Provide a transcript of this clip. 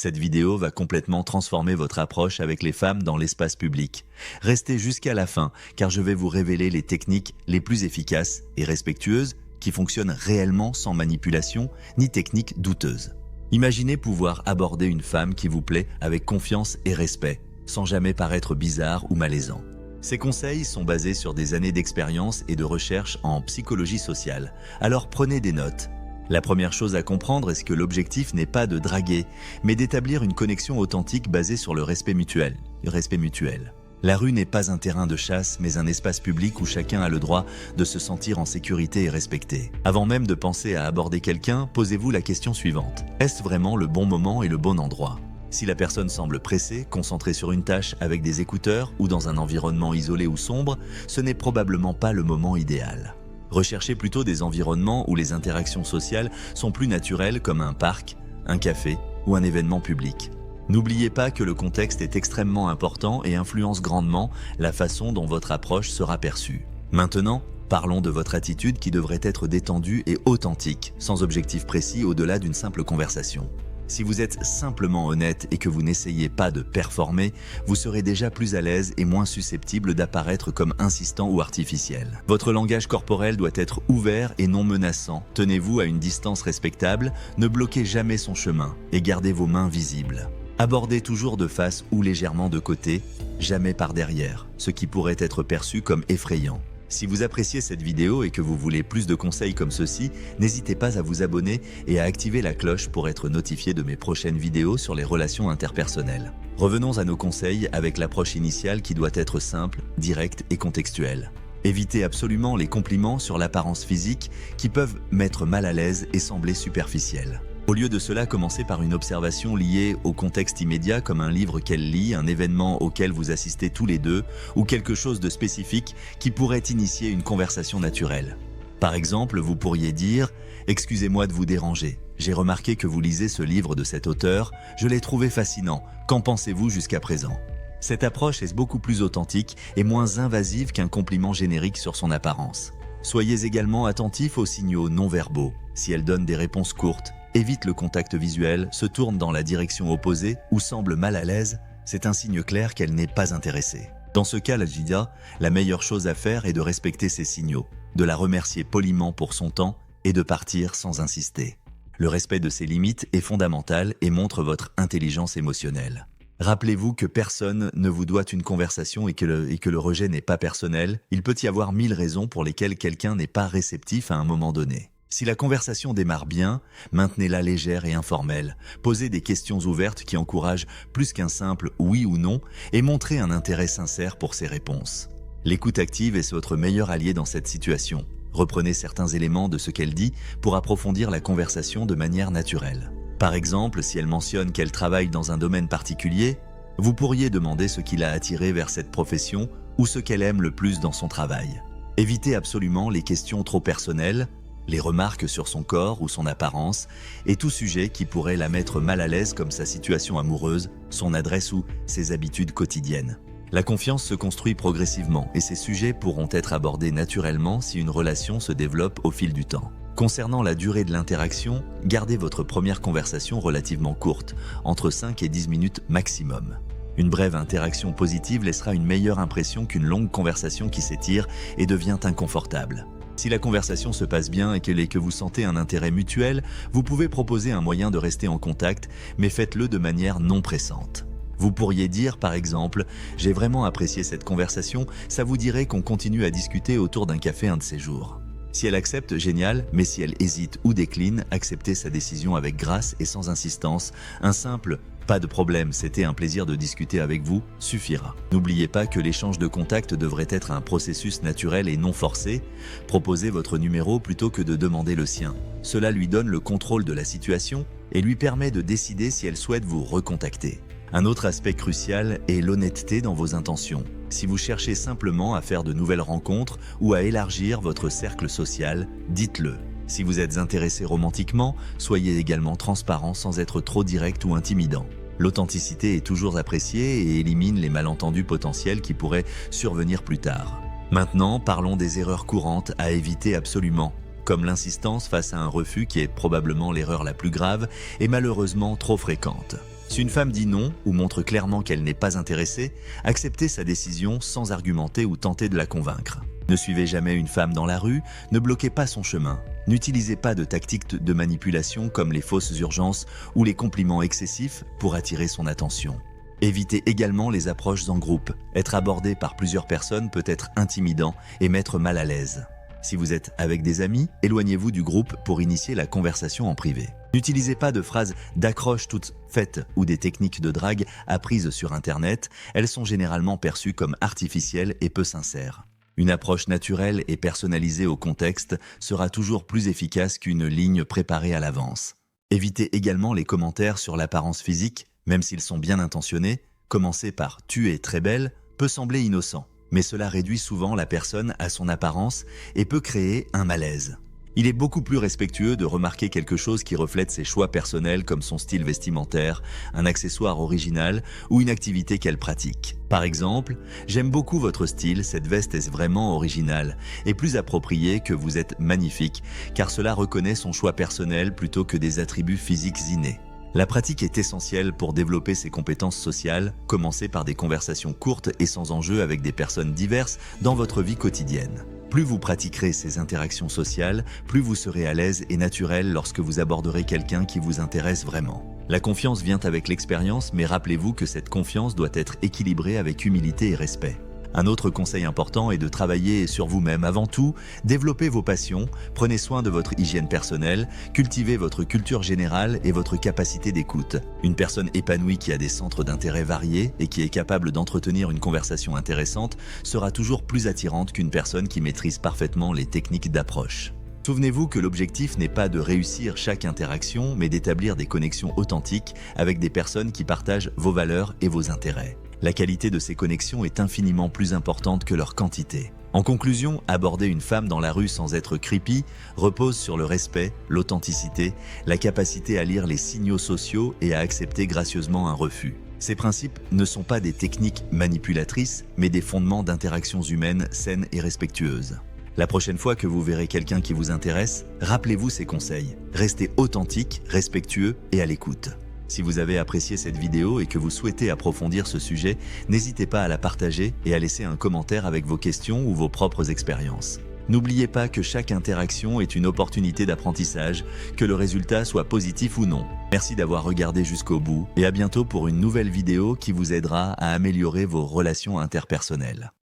Cette vidéo va complètement transformer votre approche avec les femmes dans l'espace public. Restez jusqu'à la fin, car je vais vous révéler les techniques les plus efficaces et respectueuses qui fonctionnent réellement sans manipulation ni techniques douteuses. Imaginez pouvoir aborder une femme qui vous plaît avec confiance et respect, sans jamais paraître bizarre ou malaisant. Ces conseils sont basés sur des années d'expérience et de recherche en psychologie sociale, alors prenez des notes. La première chose à comprendre est que l'objectif n'est pas de draguer, mais d'établir une connexion authentique basée sur le respect mutuel. La rue n'est pas un terrain de chasse, mais un espace public où chacun a le droit de se sentir en sécurité et respecté. Avant même de penser à aborder quelqu'un, posez-vous la question suivante. Est-ce vraiment le bon moment et le bon endroit ? Si la personne semble pressée, concentrée sur une tâche avec des écouteurs ou dans un environnement isolé ou sombre, ce n'est probablement pas le moment idéal. Recherchez plutôt des environnements où les interactions sociales sont plus naturelles comme un parc, un café ou un événement public. N'oubliez pas que le contexte est extrêmement important et influence grandement la façon dont votre approche sera perçue. Maintenant, parlons de votre attitude qui devrait être détendue et authentique, sans objectif précis au-delà d'une simple conversation. Si vous êtes simplement honnête et que vous n'essayez pas de performer, vous serez déjà plus à l'aise et moins susceptible d'apparaître comme insistant ou artificiel. Votre langage corporel doit être ouvert et non menaçant. Tenez-vous à une distance respectable, ne bloquez jamais son chemin et gardez vos mains visibles. Abordez toujours de face ou légèrement de côté, jamais par derrière, ce qui pourrait être perçu comme effrayant. Si vous appréciez cette vidéo et que vous voulez plus de conseils comme ceux-ci, n'hésitez pas à vous abonner et à activer la cloche pour être notifié de mes prochaines vidéos sur les relations interpersonnelles. Revenons à nos conseils avec l'approche initiale qui doit être simple, directe et contextuelle. Évitez absolument les compliments sur l'apparence physique qui peuvent mettre mal à l'aise et sembler superficiels. Au lieu de cela, commencez par une observation liée au contexte immédiat comme un livre qu'elle lit, un événement auquel vous assistez tous les deux ou quelque chose de spécifique qui pourrait initier une conversation naturelle. Par exemple, vous pourriez dire « Excusez-moi de vous déranger, j'ai remarqué que vous lisez ce livre de cet auteur, je l'ai trouvé fascinant, qu'en pensez-vous jusqu'à présent ?» Cette approche est beaucoup plus authentique et moins invasive qu'un compliment générique sur son apparence. Soyez également attentif aux signaux non-verbaux. Si elle donne des réponses courtes, évite le contact visuel, se tourne dans la direction opposée ou semble mal à l'aise, c'est un signe clair qu'elle n'est pas intéressée. Dans ce cas, la meilleure chose à faire est de respecter ces signaux, de la remercier poliment pour son temps et de partir sans insister. Le respect de ses limites est fondamental et montre votre intelligence émotionnelle. Rappelez-vous que personne ne vous doit une conversation et que le rejet n'est pas personnel. Il peut y avoir 1000 raisons pour lesquelles quelqu'un n'est pas réceptif à un moment donné. Si la conversation démarre bien, maintenez-la légère et informelle. Posez des questions ouvertes qui encouragent plus qu'un simple oui ou non et montrez un intérêt sincère pour ses réponses. L'écoute active est votre meilleur allié dans cette situation. Reprenez certains éléments de ce qu'elle dit pour approfondir la conversation de manière naturelle. Par exemple, si elle mentionne qu'elle travaille dans un domaine particulier, vous pourriez demander ce qui l'a attirée vers cette profession ou ce qu'elle aime le plus dans son travail. Évitez absolument les questions trop personnelles, les remarques sur son corps ou son apparence, et tout sujet qui pourrait la mettre mal à l'aise comme sa situation amoureuse, son adresse ou ses habitudes quotidiennes. La confiance se construit progressivement et ces sujets pourront être abordés naturellement si une relation se développe au fil du temps. Concernant la durée de l'interaction, gardez votre première conversation relativement courte, entre 5 et 10 minutes maximum. Une brève interaction positive laissera une meilleure impression qu'une longue conversation qui s'étire et devient inconfortable. Si la conversation se passe bien et que vous sentez un intérêt mutuel, vous pouvez proposer un moyen de rester en contact, mais faites-le de manière non pressante. Vous pourriez dire par exemple « J'ai vraiment apprécié cette conversation, ça vous dirait qu'on continue à discuter autour d'un café un de ces jours ?» Si elle accepte, génial, mais si elle hésite ou décline, acceptez sa décision avec grâce et sans insistance. Un simple « Pas de problème, c'était un plaisir de discuter avec vous » suffira. N'oubliez pas que l'échange de contact devrait être un processus naturel et non forcé. Proposez votre numéro plutôt que de demander le sien. Cela lui donne le contrôle de la situation et lui permet de décider si elle souhaite vous recontacter. Un autre aspect crucial est l'honnêteté dans vos intentions. Si vous cherchez simplement à faire de nouvelles rencontres ou à élargir votre cercle social, dites-le. Si vous êtes intéressé romantiquement, soyez également transparent sans être trop direct ou intimidant. L'authenticité est toujours appréciée et élimine les malentendus potentiels qui pourraient survenir plus tard. Maintenant, parlons des erreurs courantes à éviter absolument, comme l'insistance face à un refus qui est probablement l'erreur la plus grave et malheureusement trop fréquente. Si une femme dit non ou montre clairement qu'elle n'est pas intéressée, acceptez sa décision sans argumenter ou tenter de la convaincre. Ne suivez jamais une femme dans la rue, ne bloquez pas son chemin. N'utilisez pas de tactiques de manipulation comme les fausses urgences ou les compliments excessifs pour attirer son attention. Évitez également les approches en groupe. Être abordé par plusieurs personnes peut être intimidant et mettre mal à l'aise. Si vous êtes avec des amis, éloignez-vous du groupe pour initier la conversation en privé. N'utilisez pas de phrases d'accroche toutes faites ou des techniques de drague apprises sur Internet, elles sont généralement perçues comme artificielles et peu sincères. Une approche naturelle et personnalisée au contexte sera toujours plus efficace qu'une ligne préparée à l'avance. Évitez également les commentaires sur l'apparence physique, même s'ils sont bien intentionnés. Commencer par « tu es très belle » peut sembler innocent, mais cela réduit souvent la personne à son apparence et peut créer un malaise. Il est beaucoup plus respectueux de remarquer quelque chose qui reflète ses choix personnels comme son style vestimentaire, un accessoire original ou une activité qu'elle pratique. Par exemple, « J'aime beaucoup votre style, cette veste est vraiment originale et plus appropriée que vous êtes magnifique » car cela reconnaît son choix personnel plutôt que des attributs physiques innés. La pratique est essentielle pour développer ses compétences sociales. Commencez par des conversations courtes et sans enjeu avec des personnes diverses dans votre vie quotidienne. Plus vous pratiquerez ces interactions sociales, plus vous serez à l'aise et naturel lorsque vous aborderez quelqu'un qui vous intéresse vraiment. La confiance vient avec l'expérience, mais rappelez-vous que cette confiance doit être équilibrée avec humilité et respect. Un autre conseil important est de travailler sur vous-même. Avant tout, développez vos passions, prenez soin de votre hygiène personnelle, cultivez votre culture générale et votre capacité d'écoute. Une personne épanouie qui a des centres d'intérêt variés et qui est capable d'entretenir une conversation intéressante sera toujours plus attirante qu'une personne qui maîtrise parfaitement les techniques d'approche. Souvenez-vous que l'objectif n'est pas de réussir chaque interaction, mais d'établir des connexions authentiques avec des personnes qui partagent vos valeurs et vos intérêts. La qualité de ces connexions est infiniment plus importante que leur quantité. En conclusion, aborder une femme dans la rue sans être creepy repose sur le respect, l'authenticité, la capacité à lire les signaux sociaux et à accepter gracieusement un refus. Ces principes ne sont pas des techniques manipulatrices, mais des fondements d'interactions humaines saines et respectueuses. La prochaine fois que vous verrez quelqu'un qui vous intéresse, rappelez-vous ces conseils. Restez authentique, respectueux et à l'écoute. Si vous avez apprécié cette vidéo et que vous souhaitez approfondir ce sujet, n'hésitez pas à la partager et à laisser un commentaire avec vos questions ou vos propres expériences. N'oubliez pas que chaque interaction est une opportunité d'apprentissage, que le résultat soit positif ou non. Merci d'avoir regardé jusqu'au bout et à bientôt pour une nouvelle vidéo qui vous aidera à améliorer vos relations interpersonnelles.